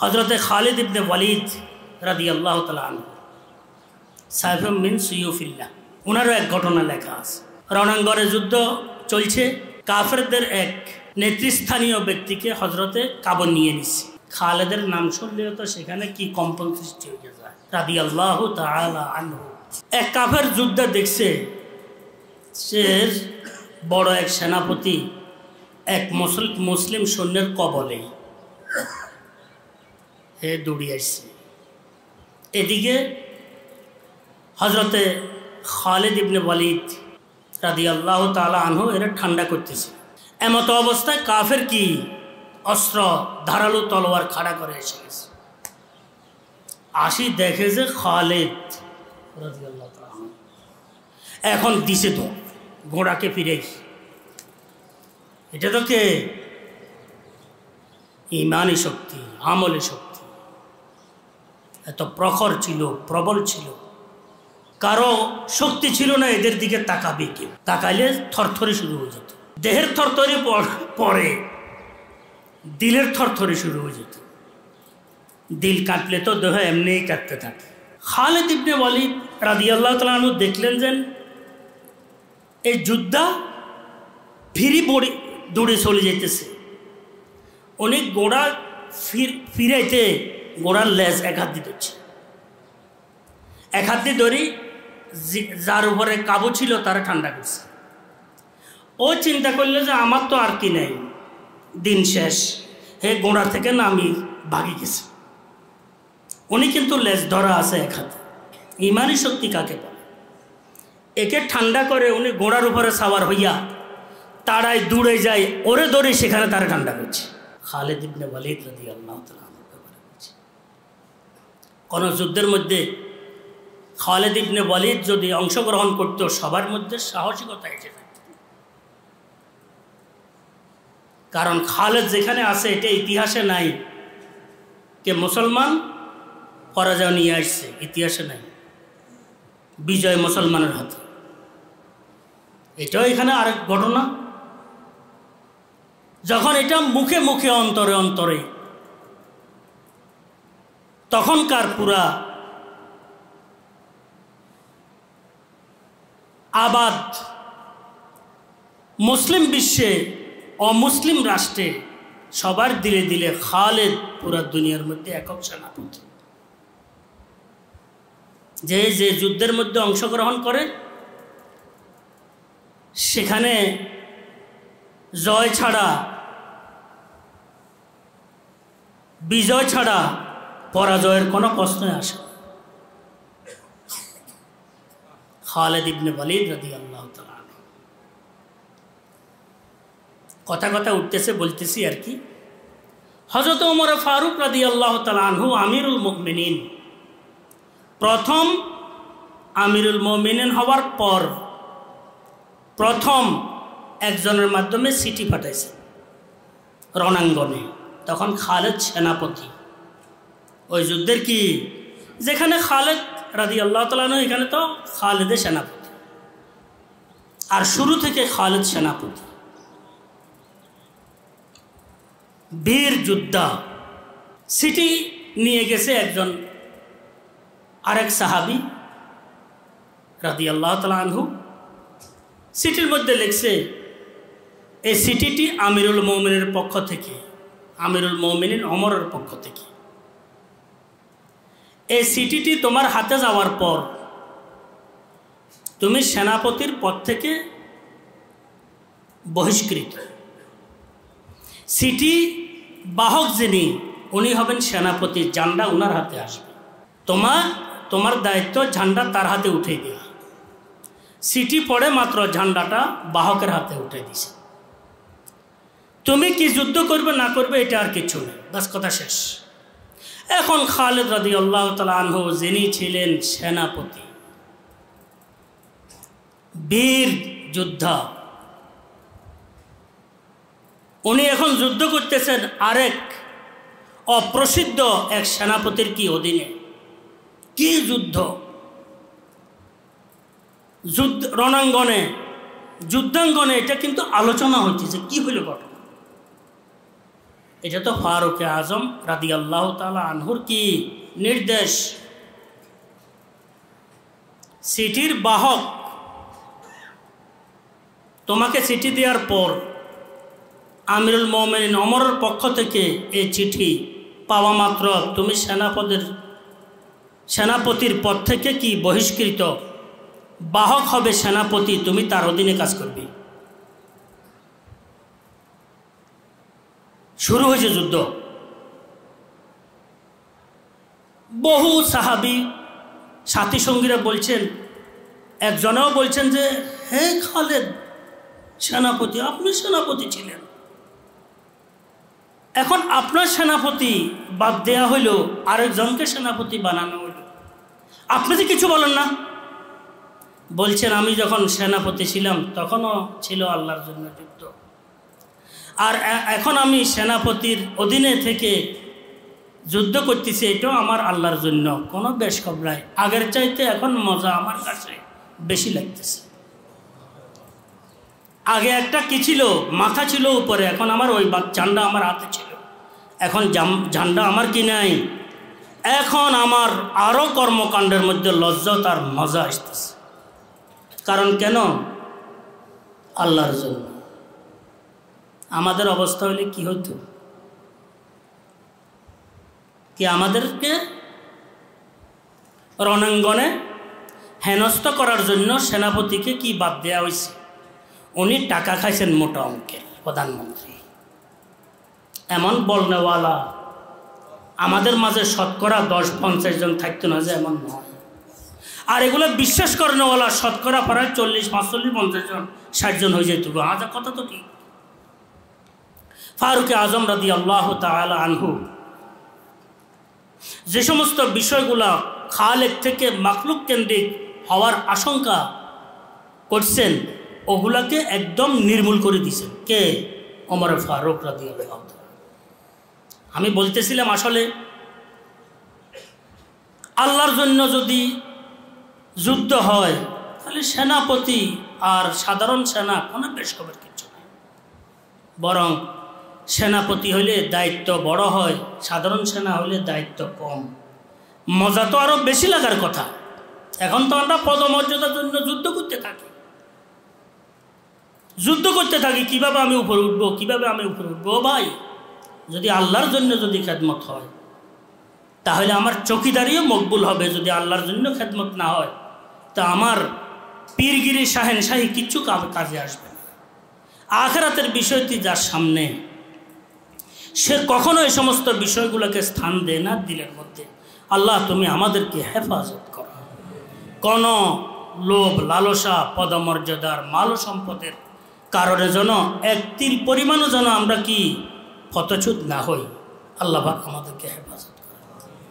হজরতে খালিদ ইবনে ওয়ালিদ রাদিয়াল্লাহু তাআলা আনহু সাইফুম মিন সুয়ুফিল্লাহ, ওনারও এক ঘটনা লেখা আছে। রণাঙ্গনে যুদ্ধ চলছে, কাফেরদের এক নেতৃস্থানীয় ব্যক্তিকে হজরতে কাবর নিয়ে নিচ্ছে। খালেদের নাম শুনলেও তো সেখানে কি কম্পন সৃষ্টি হয়ে যায়। রাদিয়াল্লাহু তাআলা আনহু এক কাফের যুদ্ধ দেখছে, সে বড় এক সেনাপতি এক মুসলিম সৈন্যের কবলে হে দৌড়িয়ে আসছে। এদিকে হজরতে খালিদ ইবনে ওয়ালিদ রাদিয়াল্লাহু তাআলা আনহু এরা ঠান্ডা করতেছে। এমত অবস্থায় কাফের কি অস্ত্র ধারালো তলোয়ার খাড়া করে এসে গেছে। আসি দেখে যে খালিদ রাদিয়াল্লাহু তাআলা আনহু এখন দিছে তো ঘোড়াকে ফিরে। এটা তো কে ইমানি শক্তি, আমলি শক্তি, এত প্রখর ছিল, প্রবল ছিল। কারো শক্তি ছিল না এদের দিকে তাকাবে কেউ, তাকাইলে থরথরে শুরু হয়ে যেত। দেহের থরথরে পরে দিলের থরথরে শুরু হয়ে যেত। দিল কাটলে তো দেহ এমনিই কাটতে থাকে। খালিদ ইবনে ওয়ালিদ রাদিয়াল্লাহু তাআলা আনহু দেখলেন যে এই যোদ্ধা ফিরি দৌড়ে চলে যেতেছে। অনেক গোড়া ফিরাইতে গোড়ার লেজ এক হাত দিয়ে ধরছে, এক হাত দিয়ে ধরি যার উপরে কাবু ছিল তারা ঠান্ডা করছে। ও চিন্তা করলে যে আমার তো আর কি নেই, দিন শেষ, হে গোড়া থেকে নামি ভাগি গেছে। উনি কিন্তু লেজ ধরা আছে এক হাতে। ইমানি শক্তি কাকে বলে? একে ঠান্ডা করে উনি গোড়ার উপরে সাওয়ার হইয়া তারাই দূরে যায়, ওরে দৌড়ে সেখানে তারা ঠান্ডা করছে। খালিদ ইবনে ওয়ালিদ রাদিয়াল্লাহু তাআলা আনহু বলছে, কোন যুদ্ধের মধ্যে খালিদ ইবনে ওয়ালিদ যদি অংশগ্রহণ করতো সবার মধ্যে সাহসিকতা এসে যেত। কারণ খালিদ যেখানে আছে এটা ইতিহাসে নাই, কে মুসলমান পরাজয় নিয়ে আসছে, ইতিহাসে নাই। বিজয় মুসলমানের হাতে, এটাও এখানে আরেক ঘটনা। যখন এটা মুখে মুখে অন্তরে অন্তরে, তখনকার পুরা আবাদ মুসলিম বিশ্বে অমুসলিম রাষ্ট্রে সবার দিলে দিলে খালিদ পুরা দুনিয়ার মধ্যে একক সেনাপতি। যে যে যুদ্ধের মধ্যে অংশগ্রহণ করে সেখানে জয় ছাড়া, বিজয় ছাড়া পরাজয়ের কোনো প্রশ্নই আসে না। খালিদ ইবনে ওয়ালিদ রাদিয়াল্লাহু তাআলা আনহু। কথা উঠতেছে বলতেছি আর কি। হযরত ওমর ফারুক রাদিয়াল্লাহু তাআলা আনহু আমিরুল মুমিনিন, প্রথম আমিরুল মুমিনিন হওয়ার পর প্রথম একজনের মাধ্যমে চিঠি পাঠাইছে রণাঙ্গনে। তখন খালিদ সেনাপতি ওই যুদ্ধের কি, যেখানে খালিদ রাদিয়াল্লাহু তাআলা আনহু, এখানে তো খালিদের সেনাপতি। আর শুরু থেকে খালিদ সেনাপতি, বীর যোদ্ধা। চিঠি নিয়ে গেছে একজন আরেক সাহাবী রাদিয়াল্লাহু তাআলা আনহু। চিঠির মধ্যে লিখছে, এই চিঠিটি আমিরুল মুমিনের পক্ষ থেকে, আমিরুল মুমিনিন ওমরের পক্ষ থেকে। এই চিঠিটি তোমার হাতে যাওয়ার পর তুমি সেনাপতির পদ থেকে বহিষ্কৃত। চিঠি বাহক যিনি, উনি হবেন সেনাপতি, ঝান্ডা ওনার হাতে আসবে। তোমার দায়িত্ব ঝান্ডা তার হাতে উঠে দেওয়া। চিঠি পড়ে মাত্র ঝান্ডাটা বাহকের হাতে উঠে দিছে। তুমি কি যুদ্ধ করবে না করবে এটা আর কিছু নেই, বাস কথা শেষ। এখন খালিদ রাদিয়াল্লাহু তাআলা আনহু যিনি ছিলেন সেনাপতি, বীর যোদ্ধা, উনি এখন যুদ্ধ করতেছেন আরেক অপ্রসিদ্ধ এক সেনাপতির কি অধীনে। কি যুদ্ধ! রণাঙ্গনে, যুদ্ধাঙ্গনে এটা কিন্তু আলোচনা হচ্ছে কি হইল ঘটনা। এটা তো ফারুক আজম রাদিয়াল্লাহু তাআলা আনহুর কি নির্দেশ। চিঠির বাহক তোমাকে চিঠি দেওয়ার পর আমিরুল মুমিনিন ওমরের পক্ষ থেকে এই চিঠি পাওয়া মাত্র তুমি সেনাপতির পদ থেকে কি বহিষ্কৃত, বাহক হবে সেনাপতি, তুমি তার অধীনে কাজ করবে। শুরু হয়েছে যুদ্ধ। বহু সাহাবী সাথী সঙ্গীরা বলছেন, একজনেও বলছেন যে হে খালেদ সেনাপতি, আপনি সেনাপতি ছিলেন, এখন আপনার সেনাপতি বাদ দেয়া হইল, আরেকজনকে সেনাপতি বানানো হইল, আপনি যে কিছু বলেন না। বলছেন আমি যখন সেনাপতি ছিলাম তখনও ছিল আল্লাহর জন্য যুদ্ধ, আর এখন আমি সেনাপতির অধীনে থেকে যুদ্ধ করতেছি, এটাও আমার আল্লাহর জন্য, কোনো বেশ কম নাই, আগের চাইতে এখন মজা আমার কাছে বেশি লাগতেছে। আগে একটা কি ছিল, মাথা ছিল উপরে, এখন আমার ওই ঝান্ডা আমার হাতে ছিল, এখন ঝান্ডা আমার কি নাই, এখন আমার আরও কর্মকাণ্ডের মধ্যে লজ্জা তার মজা আসতেছে। কারণ কেন? আল্লাহর জন্য। আমাদের অবস্থা হলে কি হতো, কি আমাদেরকে রণাঙ্গনে হেনস্থ করার জন্য সেনাপতিকে কি বাদ দেওয়া হয়েছে, উনি টাকা খাইছেন মোটা অঙ্কের, প্রধানমন্ত্রী। এমন বলনেওয়ালা আমাদের মাঝে শতকরা 10-50 জন থাকতো না যে, এমন নয়। আর এগুলো বিশ্বাস করেনওয়ালা শতকরা প্রায় 40-45-50 জন 60 জন হয়ে যেত। আজ কথা তো ঠিক। ফারুক আজম রাদিয়াল্লাহু তাআলা আনহু যে সমস্ত বিষয়গুলা খালেক থেকে মাখলুক কেন্দ্রিক হওয়ার আশঙ্কা করছেন, ওগুলাকে একদম নির্মূল করে দিয়েছেন কে? ওমর ফারুক রাদিয়াল্লাহু তাআলা। আমি বলতেছিলাম আসলে আল্লাহর জন্য যদি যুদ্ধ হয় তাহলে সেনাপতি আর সাধারণ সেনা কোনো বেশ খবর কিছু নাই, বরং সেনাপতি হইলে দায়িত্ব বড় হয়, সাধারণ সেনা হইলে দায়িত্ব কম। মজা তো আরও বেশি লাগার কথা। এখন তো আমরা পদমর্যাদার জন্য যুদ্ধ করতে থাকি, কিভাবে আমি উপরে উঠবো, কিভাবে আমি উপরে উঠবো। ভাই, যদি আল্লাহর জন্য যদি খেদমত হয় তাহলে আমার চৌকিদারিও মকবুল হবে। যদি আল্লাহর জন্য খেদমত না হয় তা আমার পীরগিরি শাহেনশাহী কিচ্ছু কাজে আসবে না। আখিরাতের বিষয়টি যার সামনে, সে কখনো এই সমস্ত বিষয়গুলোকে স্থান দেয় না দিলের মধ্যে। আল্লাহ তুমি আমাদেরকে হেফাজত করো, কোনো লোভ লালসা পদমর্যাদার মাল সম্পদের কারণে যেন এক তিল পরিমাণও যেন আমরা কি ফতচ্যুত না হই। আল্লাহ পাক আমাদেরকে হেফাজত